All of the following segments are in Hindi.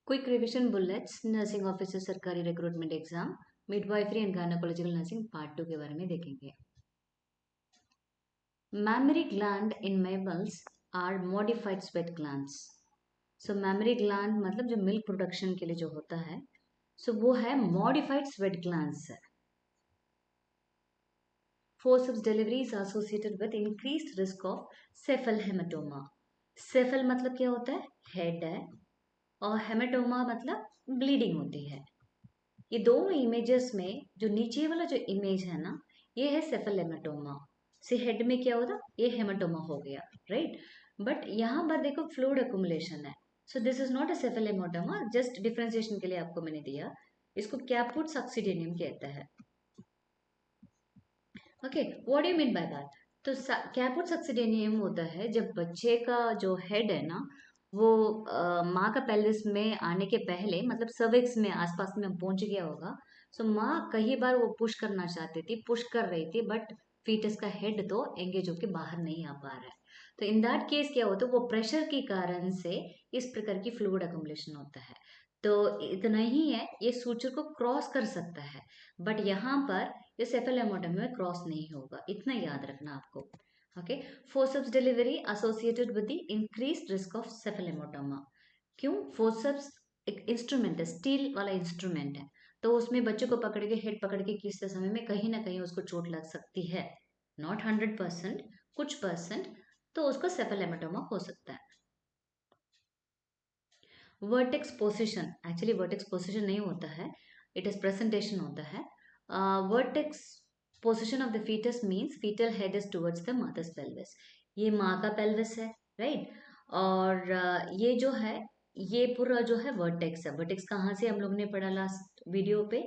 Quick revision bullets nursing officer सरकारी recruitment exam midwifery and gynaecological nursing part 2 के बारे में देखेंगे। Mammary gland in mammals are modified sweat glands. So mammary gland मतलब जो मिल्क प्रोडक्शन के लिए जो होता है, सो वो है modified sweat glands. Forceps delivery is associated with increased risk of cephal haematoma. Cephal मतलब क्या होता है? हेड है, और हेमाटोमा मतलब ब्लीडिंग होती है। ये दोनों इमेजेस में जो नीचे वाला जो इमेज है ना, ये है सेफल हेमाटोमा। से हेड में क्या होता, ये हेमाटोमा हो गया, राइट। बट यहाँ पर देखो फ्लूइड अकुमुलेशन है, सो this is not a CFL haematoma. Just differentiation के लिए आपको मैंने दिया। इसको कैपुट सक्सिडेनियम कहता है। Okay, what do you mean by that? तो कैपुट सक्सिडेनियम होता है जब बच्चे का जो हेड है ना, वो माँ का पेल्विस में आने के पहले, मतलब सर्विक्स में आसपास में पहुंच गया होगा। सो माँ कई बार वो पुश करना चाहती थी, पुश कर रही थी, बट फीटस का हेड तो एंगेज होके बाहर नहीं आ पा रहा है। तो इन दैट केस क्या होता है, वो प्रेशर के कारण से इस प्रकार की फ्लूइड अकुमुलेशन होता है। तो इतना ही है, ये सूचर को क्रॉस कर सकता है, बट यहाँ पर ये सेफल हेमाटोमा में क्रॉस नहीं होगा, इतना याद रखना आपको। Okay, forceps delivery associated with the increased risk of cephal haematoma. क्यों? फोर्सेप्स एक इंस्ट्रूमेंट है, स्टील वाला इंस्ट्रूमेंट है, तो उसमें बच्चों को पकड़ के, हेड पकड़ के खींचते समय में कहीं ना कहीं उसको चोट लग सकती है। नॉट 100%, कुछ परसेंट, तो उसको सेफल हेमाटोमा हो सकता है। Vertex position, actually vertex position नहीं होता है, इट इज प्रेजेंटेशन होता है। Vertex position of the fetus means fetal head is towards the mother's pelvis. ये माँ का पेल्विस है, राइट। और ये जो है, ये पूरा जो है वर्टेक्स है। वर्टेक्स कहाँ से हम लोग ने पढ़ा लास्ट वीडियो पे?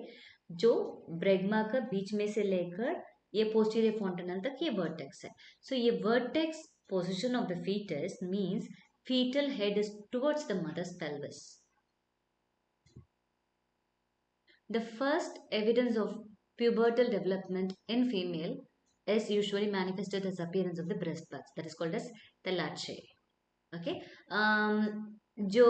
जो ब्रेगमा का बीच में से लेकर ये पोस्टीरियर फॉन्टेनल तक ये वर्टेक्स है। सो ये vertex position of the fetus means fetal head is towards the mother's pelvis. The first evidence of pubertal development in female is usually manifested as appearance of the breast buds, that is called as telache. Okay, जो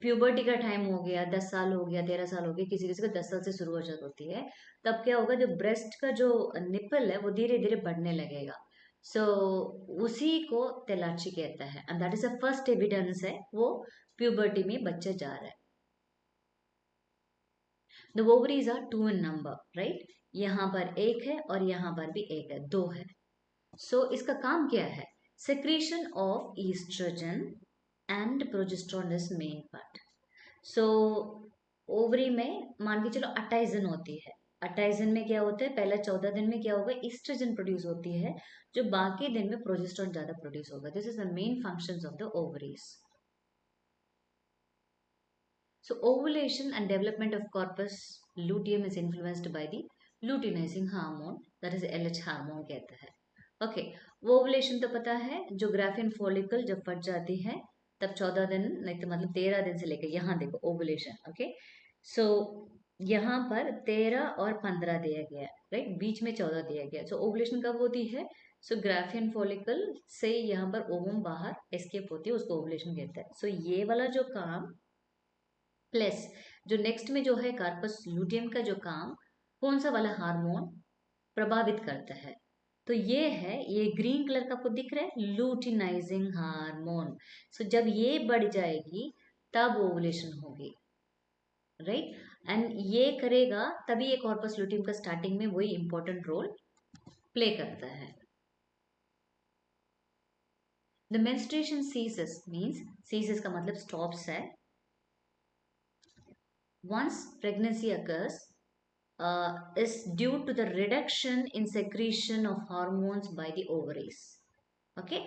प्यूबर्टी का टाइम हो गया, 10 साल हो गया, 13 साल हो गया, किसी किसी को 10 साल से शुरू हो जाती होती है, तब क्या होगा, जो ब्रेस्ट का जो निपल है वो धीरे धीरे बढ़ने लगेगा। सो उसी को तेलाची कहता है, and that is the first evidence है वो प्यूबर्टी में बच्चे जा रहा है। The ovaries are 2 in number, right. यहाँ पर एक है और यहाँ पर भी एक है, 2 है। सो इसका काम क्या है? Secretion of oestrogen and progesterone is main part. So ovary में मान के चलो 28 दिन होती है। 28 दिन में क्या होता है, पहला 14 दिन में क्या होगा, ईस्ट्रोजन प्रोड्यूस होती है, जो बाकी दिन में प्रोजेस्टेरोन ज्यादा प्रोड्यूस होगा। This is the main functions of the ovaries. So ovulation and development of corpus luteum is influenced by the luteinizing hormone, that is LH hormone कहता है। ओके, वो ओवुलेशन तो पता है, जो ग्राफियन फॉलिकल जब फट जाती है तब 14 दिन, नहीं तो मतलब 13 दिन से लेकर, यहाँ देखो ओवुलेशन। ओके, सो यहाँ पर 13 और 15 दिया गया है, राइट, बीच में 14 दिया गया। सो ओवुलेशन कब होती है? सो ग्राफियन फॉलिकल से यहाँ पर ओवम बाहर एस्केप होती है, उसको ओवुलेशन कहते हैं। सो ये वाला जो काम प्लस जो नेक्स्ट में जो है कार्पस लूटियम का जो काम, कौन सा वाला हार्मोन प्रभावित करता है? तो ये है, ये ग्रीन कलर का आपको दिख रहा है, लूटिनाइजिंग हार्मोन। सो जब ये बढ़ जाएगी तब ओवुलेशन होगी, राइट। एंड ये करेगा तभी ये कॉर्पस लूटियम का स्टार्टिंग में वही इंपॉर्टेंट रोल प्ले करता है। The menstruation CSS means, CSS का मतलब स्टॉप्स है, once pregnancy occurs is due to the reduction in secretion of hormones by the ovaries. Okay,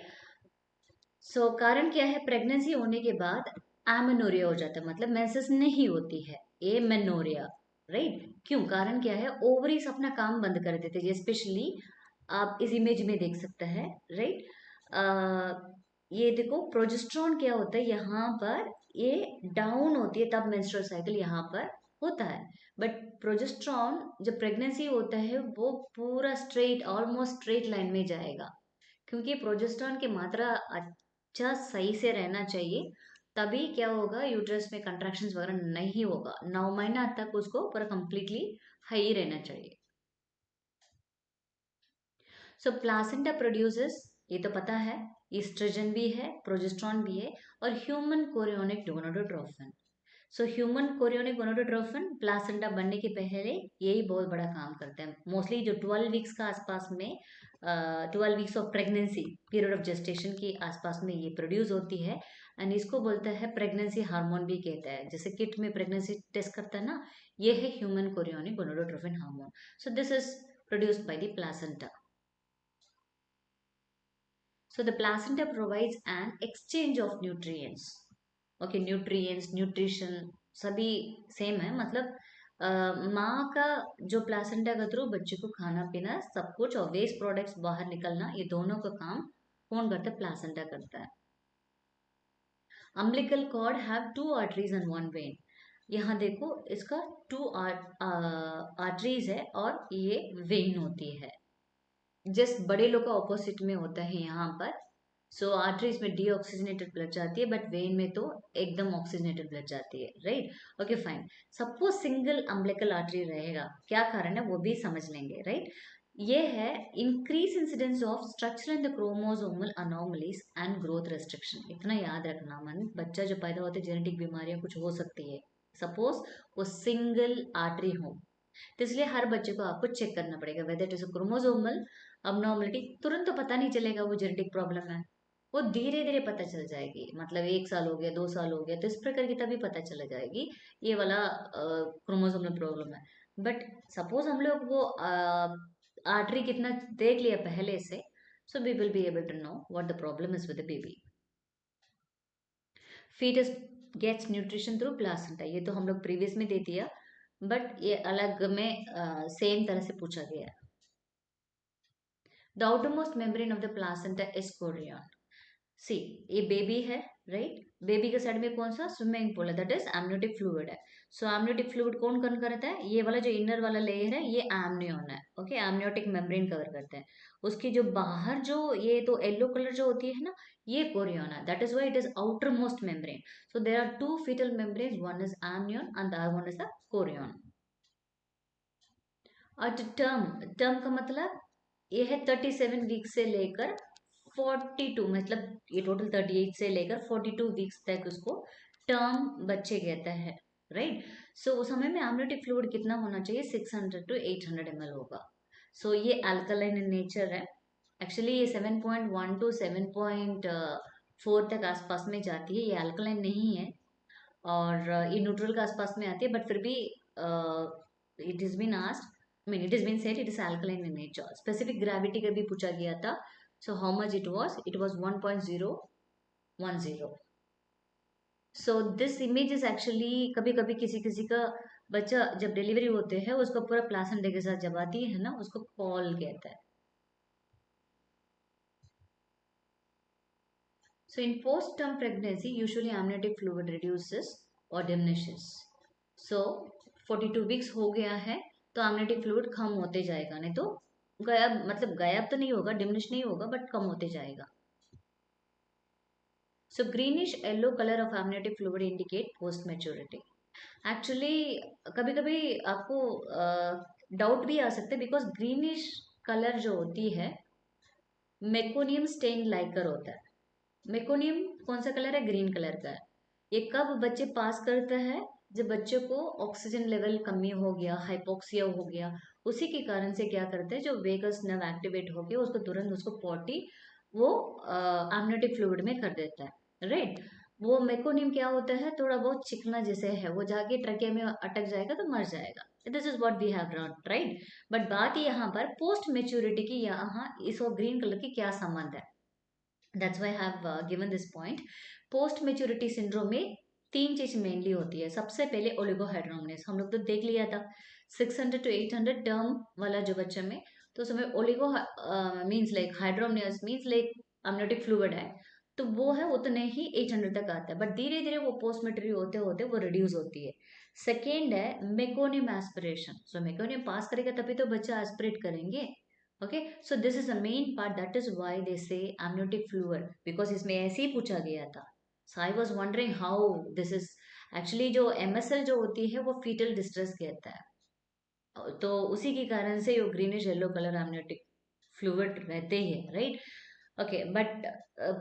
so कारण क्या है? प्रेगनेंसी होने के बाद एमेनोरिया हो जाता है, मतलब मेंसेस नहीं होती है, एमेनोरिया, राइट। क्यों? कारण क्या है? ओवरीज अपना काम बंद कर देते हैं, स्पेशली आप इस इमेज में देख सकते हैं, राइट। ये देखो प्रोजेस्ट्रॉन क्या होता है, यहाँ पर ये डाउन होती है, तब मेंस्ट्रुअल साइकिल यहाँ पर होता है। बट प्रोजेस्ट्रॉन जब प्रेगनेंसी होता है वो पूरा स्ट्रेट, ऑलमोस्ट स्ट्रेट लाइन में जाएगा, क्योंकि प्रोजेस्ट्रॉन की मात्रा अच्छा सही से रहना चाहिए, तभी क्या होगा, यूट्रस में कंट्रैक्शंस वगैरह नहीं होगा। 9 महीना तक उसको पूरा कंप्लीटली हाई रहना चाहिए। सो प्लासेंटा प्रोड्यूसेस, ये तो पता है, ईस्ट्रोजन भी है, प्रोजेस्ट्रॉन भी है, और human chorionic gonadotrophin. So human chorionic gonadotrophin placenta बनने के पहले यही बहुत बड़ा काम करते हैं। मोस्टली जो 12 वीक्स का आसपास में, 12 weeks of pregnancy, period of gestation के आसपास में ये प्रोड्यूस होती है। एंड इसको बोलता है प्रेगनेंसी हार्मोन भी कहता है, जैसे किट में प्रेगनेंसी टेस्ट करता है ना, ये है human chorionic gonadotrophin hormone. So this is produced by the placenta. So the placenta provides an exchange of nutrients. Okay, nutrients, nutrition सभी सेम है, मतलब माँ का जो प्लासेंटा के थ्रू बच्चे को खाना पीना सब कुछ और वेस्ट प्रोडक्ट्स बाहर निकलना, ये दोनों का काम कौन करता है? प्लासेंटा करता है। Umbilical cord have 2 arteries and 1 vein. यहाँ देखो, इसका 2 आर्टरीज है और ये वेन होती है। जस्ट बड़े लोग का ऑपोजिट में होता है यहाँ पर। सो आर्टरीज में डीऑक्सीजनेटेड ब्लड जाती है, बट वेन में तो एकदम ऑक्सीजनेटेड ब्लड जाती है, right. Okay fine. Suppose single umbilical artery रहेगा, क्या कारण है वो भी समझ लेंगे, राइट। ये है increase incidence of structure in the chromosomal anomalies and growth restriction. इतना याद रखना, मन बच्चा जो पैदा होते जेनेटिक बीमारियां कुछ हो सकती है, सपोज वो सिंगल आर्टरी हो, तो इसलिए हर बच्चे को आपको चेक करना पड़ेगा whether it is chromosomal abnormality. तुरंत तो पता नहीं चलेगा वो जेनेटिक प्रॉब्लम है, वो धीरे धीरे पता चल जाएगी, मतलब 1 साल हो गया, 2 साल हो गया, तो इस प्रकार की तभी पता चला जाएगी ये वाला क्रोमोसोमल प्रॉब्लम है। बट सपोज हम लोग वो आर्टरी कितना देख लिया पहले से, so we will be able to know what the problem is with the baby. Fetus gets nutrition through placenta, ये तो हम लोग प्रीवियस में दे दिया, बट ये अलग में सेम तरह से पूछा गया है। The outermost membrane of the placenta is chorion. See, ये बेबी है, राइट। बेबी के साइड में कौन सा स्विमिंग पूल है, दैट इज amniotic फ्लूइड है। सो amniotic फ्लूइड कौन कवर करता है? ये वाला जो इनर वाला लेयर है ये amnion है, ओके। amniotic मेम्ब्रेन कवर करता है। उसकी जो बाहर जो ये तो येलो कलर जो होती है ना, ये कोरियन है, that is why it is outermost membrane. So there are 2 fetal membranes, one is amnion and the other one is the Korean. और टर्म, टर्म का मतलब ये है 37 वीक से लेकर 42, मतलब ये टोटल 38 से लेकर 42 वीक्स तक उसको टर्म बच्चे कहता है, राइट। सो उस समय में amniotic फ्लूइड कितना होना चाहिए? 600 to 800 ml होगा। सो ये अल्कलाइन इन नेचर है। एक्चुअली ये 7.1 to 7.4 तक आसपास में जाती है, ये अल्कलाइन नहीं है, और ये न्यूट्रल के आसपास में आती है, बट फिर भी it is been asked, I mean, it has been said it is alkaline in nature. Specific gravity का भी पूछा गया था. So how much it was? It was 1.010. So this image is actually, कभी कभी किसी किसी का बच्चा जब डिलीवरी होते हैं उसका पूरा प्लासेंटा के साथ जब आती है ना, उसको कॉल कहता है. So in post-term pregnancy, usually amniotic fluid reduces or diminishes. So 42 weeks हो गया है तो amniotic fluid कम होते जाएगा, नहीं तो गायब, मतलब गायब तो नहीं होगा, डिमिनिश नहीं होगा, बट कम होते जाएगा. So greenish yellow color of amniotic fluid indicate post maturity. Actually कभी कभी आपको डाउट भी आ सकता है, बिकॉज ग्रीनिश कलर जो होती है मेकोनियम स्टेन लाइकर होता है. मेकोनियम कौन सा कलर है? ग्रीन कलर का है. ये कब बच्चे पास करता है? जब बच्चे को ऑक्सीजन लेवल कमी हो गया, हाइपोक्सिया हो गया, उसी के कारण से क्या करते हैं, जो वेगस नर्व एक्टिवेट हो गया उसको तुरंत उसको पॉटी वो amniotic फ्लूइड में कर देता है, राइट. वो मेकोनियम क्या होता है? थोड़ा बहुत चिकना जैसे है, वो जाके ट्रके में अटक जाएगा तो मर जाएगा. This is what we have learn, right. But बात यहाँ पर पोस्ट मेच्योरिटी की, यहाँ इस ग्रीन कलर की क्या संबंध है? That's why I have given this point. Post maturity syndrome में 3 चीज मेनली होती है. सबसे पहले ओलिगोहाइड्रोमनेस, हम लोग तो देख लिया था. 600 to 800 टर्म वाला जो बच्चे में, तो उसमें oligo means like hydramnios means like amniotic fluid है, तो वो है उतने ही 800 तक आता है, बट धीरे धीरे वो पोस्ट मेट्री होते होते वो रिड्यूस होती है. सेकेंड है मेकोनियम एस्पिरेशन. सो मेकोनियम पास करेगा तभी तो बच्चा एस्पिरेट करेंगे. Okay, so this is the main part, that is why they से amniotic फ्लूइड, बिकॉज इसमें ऐसे ही पूछा गया था. So I was wondering how this is actually, जो MSL जो होती है वो फीटल डिस्ट्रेस कहता है, तो उसी के कारण से वो greenish yellow colour amniotic fluid रहते ही है, right. Okay, but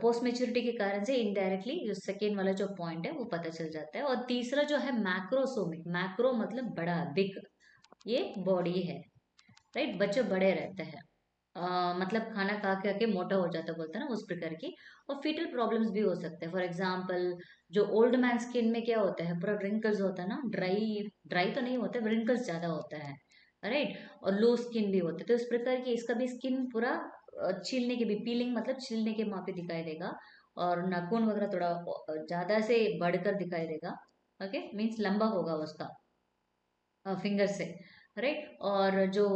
post maturity के कारण से इनडायरेक्टली जो सेकेंड वाला जो पॉइंट है वो पता चल जाता है। और तीसरा जो है मैक्रोसोमिक, मैक्रो मतलब बड़ा, बिग, ये बॉडी है, राइट। बच्चे बड़े रहते हैं, मतलब खाना खा के मोटा हो जाता बोलता है ना, उस प्रकार की। और फीटल प्रॉब्लम्स भी हो सकते हैं। फॉर एग्जांपल, जो ओल्ड मैन स्किन में क्या होता है, पूरा रिंकल्स होता है ना, ड्राई ड्राई तो नहीं होता, रिंकल्स ज्यादा होता है, राइट। और लो स्किन भी होते हैं, तो इस प्रकार की इसका भी स्किन पूरा छीलने के भी, पीलिंग मतलब छीलने के वहां पे दिखाई देगा। और नाखून वगैरह थोड़ा ज्यादा से बढ़कर दिखाई देगा। ओके, मीन्स लंबा होगा उसका फिंगर से, राइट। और जो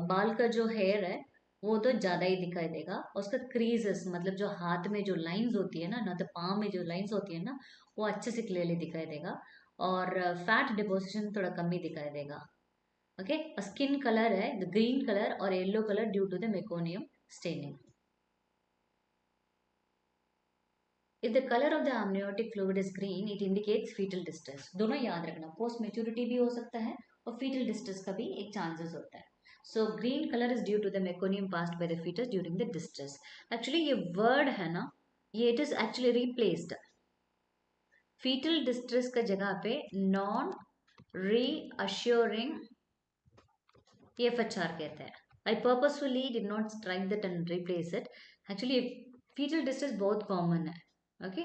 बाल का जो हेयर है वो तो ज्यादा ही दिखाई देगा। उसका क्रीजेस मतलब जो हाथ में जो लाइंस होती है ना तो पाँव में जो लाइंस होती है ना, वो अच्छे से क्लियरली दिखाई देगा। और फैट डिपोजिशन थोड़ा कम ही दिखाई देगा। ओके, स्किन कलर है ग्रीन कलर और yellow colour due to the meconium staining. If the colour of the amniotic fluid is green, it indicates fetal distress। दोनों याद रखना, पोस्ट मेच्योरिटी भी हो सकता है और fetal distress का भी एक चांसेस होता है। So green colour is due to the meconium passed by the fetus during the distress. Actually ये वर्ड है ना, ये it is actually replaced. fetal distress का जगह पे नॉन reassuring FHR कहते हैं। I purposefully did not strike that and replace it। Actually fetal distress बहुत कॉमन है, ओके।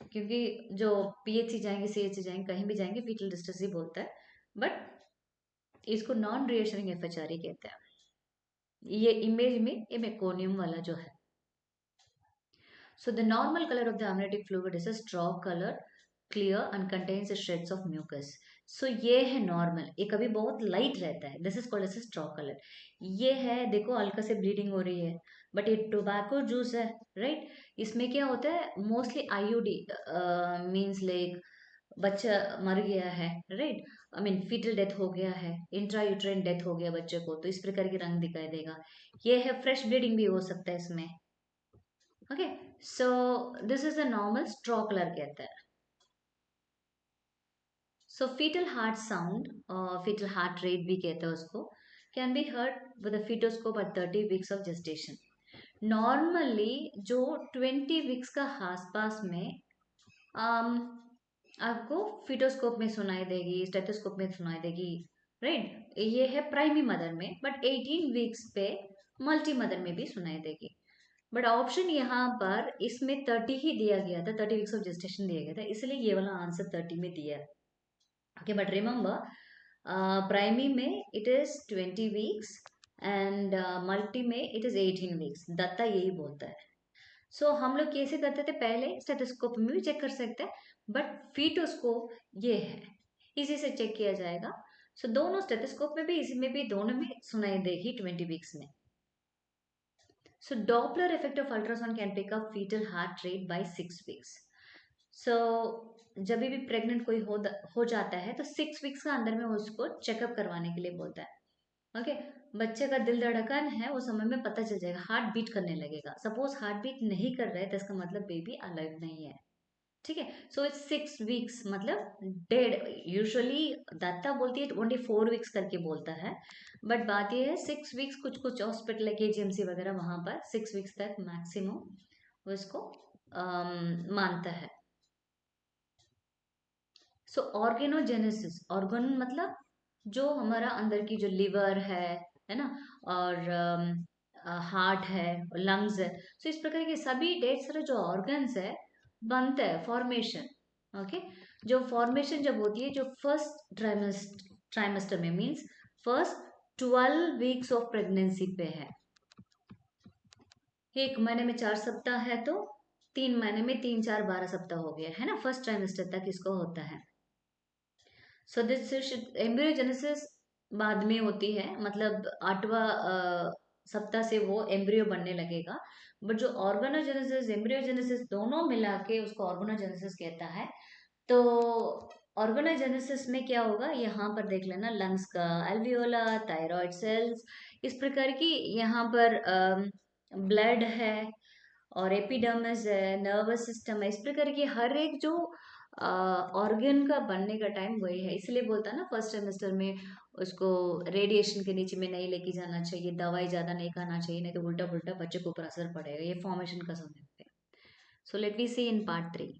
क्योंकि जो PHC जाएंगे, CHC जाएंगे, कहीं भी जाएंगे fetal distress ही बोलता है। बट इसको नॉन रिएशरिंग FHR ही कहते हैं। ये इमेज में ये मेकोनियम वाला जो है। So the normal color of the amniotic fluid is a straw color, clear and contains the shreds of mucus। So ये है नॉर्मल, ये कभी बहुत लाइट रहता है, this is called as straw colour. ये है, देखो हल्का से ब्लीडिंग हो रही है, बट ये टोबैको जूस है, राइट। इसमें क्या होता है, मोस्टली IUD, मीन्स लाइक बच्चा मर गया है, right. I mean fetal death हो गया है, इंट्रा यूट्राइन डेथ हो गया बच्चे को, तो इस प्रकार की रंग दिखाई देगा। ये है फ्रेश ब्लीडिंग भी हो सकता है इसमें। Okay, so this is a normal straw colour कहते हैं। So fetal heart sound, fetal heart rate भी कहते हैं उसको, can be heard with fetoscope at 30 weeks of gestation. Normally जो 20 वीक्स का आसपास में um, आपको फीटोस्कोप में सुनाई देगी, स्टेथोस्कोप में सुनाई देगी, राइट। ये है प्राइमी मदर में, बट 18 वीक्स पे मल्टी मदर में भी सुनाई देगी। बट ऑप्शन यहाँ पर इसमें 30 ही दिया गया था, 30 वीक्स ऑफ जेस्टेशन दिया गया था, इसलिए ये वाला आंसर 30 में दिया है। ओके, बट रिमेम्बर प्राइमी में it is 20 weeks and multi में इट इज 18 वीक्स। दत्ता यही बोलता है। सो हम लोग कैसे करते थे पहले, स्टेथोस्कोप में भी चेक कर सकते हैं, बट फीटोस्कोप ये है, इसी से चेक किया जाएगा। सो दोनों स्टेथोस्कोप में भी, इसी में भी, दोनों में सुनाई देगी 20 वीक्स में। So Doppler effect of ultrasound can pick up fetal heart rate by 6 weeks। So जब भी प्रेग्नेंट कोई हो जाता है तो 6 वीक्स का अंदर में उसको चेकअप करवाने के लिए बोलता है। ओके, बच्चे का दिल धड़कन है वो समय में पता चल जाएगा, हार्ट बीट करने लगेगा। सपोज हार्ट बीट नहीं कर रहा है तो इसका मतलब बेबी अलाइव नहीं है, ठीक है। सो इट्स 6 वीक्स मतलब डेड। यूजुअली दत्ता बोलती है 24 वीक्स करके बोलता है, बट बात ये है 6 वीक्स, कुछ कुछ हॉस्पिटल है KGMC वगैरह, वहां पर 6 वीक्स तक मैक्सिमम वो इसको मानता है। सो ऑर्गेनोजेनेसिस, ऑर्गन मतलब जो हमारा अंदर की जो लिवर है ना, और हार्ट है, लंग्स है, सो इस प्रकार के सभी ढेर सारे जो ऑर्गन्स है बनते हैं, फॉर्मेशन। ओके, जो फॉर्मेशन जब होती है जो फर्स्ट ट्राइमेस्टर में, means first 12 weeks of pregnancy पे है। 1 महीने में 4 सप्ताह है तो 3 महीने में 3 4 12 सप्ताह हो गया है ना, फर्स्ट ट्राइमेस्टर तक इसको होता है। सो दिस एम्ब्रियोजेनेसिस बाद में होती है, मतलब 8वां सप्ताह से वो एम्ब्रियो बनने लगेगा। बट जो ऑर्गेनोजेनेसिस एम्ब्रियोजेनेसिस दोनों मिला के उसको ऑर्गेनोजेनेसिस कहता है। तो ऑर्गेनोजेनेसिस में क्या होगा, यहाँ पर देख लेना, लंग्स का एल्वियोला, थायराइड सेल्स, इस प्रकार की यहाँ पर ब्लड है, और एपिडर्मिस है, नर्वस सिस्टम है, इस प्रकार की हर एक जो ऑर्गन का बनने का टाइम वही है। इसलिए बोलता है ना फर्स्ट सेमेस्टर में उसको रेडिएशन के नीचे में नहीं लेके जाना चाहिए, दवाई ज्यादा नहीं खाना चाहिए, नहीं तो उल्टा पुल्टा बच्चे के ऊपर असर पड़ेगा, ये फॉर्मेशन का समय पे। So let we see in part 3।